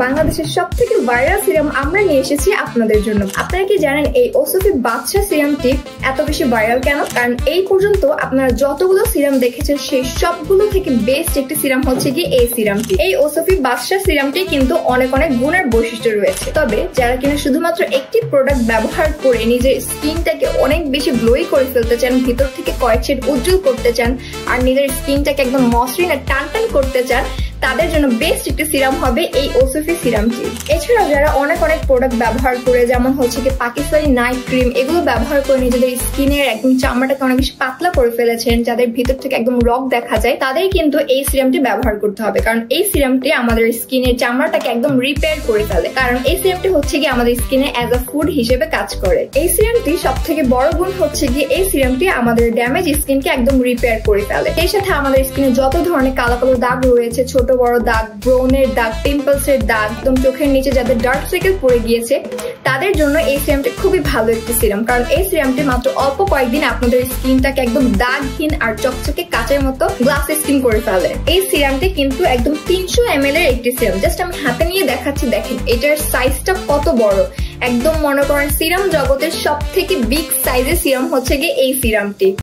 বাংলাদেশের সবথেকে viral serum আমরা নিয়ে এসেছি আপনাদের জন্য। আপনারা কি জানেন এই ওসফি বাদশা সিরামটি এত বেশি ভাইরাল কেন? কারণ এই পর্যন্ত আপনারা যতগুলো সিরাম দেখেছেন সেই সবগুলো থেকে বেস্ট একটি সিরাম হচ্ছে কি এই সিরামটি। এই ওসফি বাদশা সিরামটি কিন্তু অনেক অনেক গুণের বৈশিষ্ট্য রয়েছে। তবে যারা কিনা শুধুমাত্র একটি প্রোডাক্ট ব্যবহার করে নিজের স্কিনটাকে অনেক বেশি গ্লোই করে ফেলতে চান, ভিতর থেকে কয়েক শেড উজ্জ্বল করতে চান, আর নিজের স্কিনটাকে একদম মসৃণ আর টান টান করতে চান, তাদের জন্য বেস্ট একটি সিরাম হবে এই ওসফি সিরামটি। এছাড়াও যারা অনেক অনেক প্রোডাক্ট ব্যবহার করে, যেমন হচ্ছে কি পাকিস্তানি নাইট ক্রিম, এগুলো ব্যবহার করে নিজেদের স্কিনের একদম চামড়াটাকে অনেক বেশি পাতলা করে ফেলেছেন, যাদের ভিতর থেকে একদম রক দেখা যায়, তাদের কিন্তু এই সিরামটি ব্যবহার করতে হবে। কারণ এই সিরামটি আমাদের স্কিনের চামড়াটাকে একদম রিপেয়ার করে ফেলে। কারণ এই সিরামটি হচ্ছে কি আমাদের স্কিনে অ্যাজ আ ফুড হিসেবে কাজ করে। এই সিরামটি সব থেকে বড় গুণ হচ্ছে কি এই সিরামটি আমাদের ড্যামেজ স্কিনকে একদম রিপেয়ার করে ফেলে। এর সাথে আমাদের স্কিনে যত ধরনের কালো কালো দাগ রয়েছে, ছোট বড় দাগ, ব্রনের দাগ, পিম্পলস এর দাগ, একদম চোখের নিচে যাদের ডার্ক সার্কেল পড়ে গিয়েছে, তাদের জন্য এই সিরামটি খুবই ভালো একটি সিরাম। কারণ এই সিরামটি মাত্র অল্প কয়েকদিন আপনাদের স্কিনটাকে একদম দাগহীন আর চকচকে কাচের মতো গ্লাস স্কিন করে ফেলে। এই সিরামটি কিন্তু একদম 300 ml এর একটি সিরাম। জাস্ট আমি হাতে নিয়ে দেখাচ্ছি, দেখেন এটার সাইজটা কত বড়। একদম মনে করেন সিরাম জগতের সব থেকে বিগ সাইজের সিরাম হচ্ছে গিয়ে এই সিরামটি।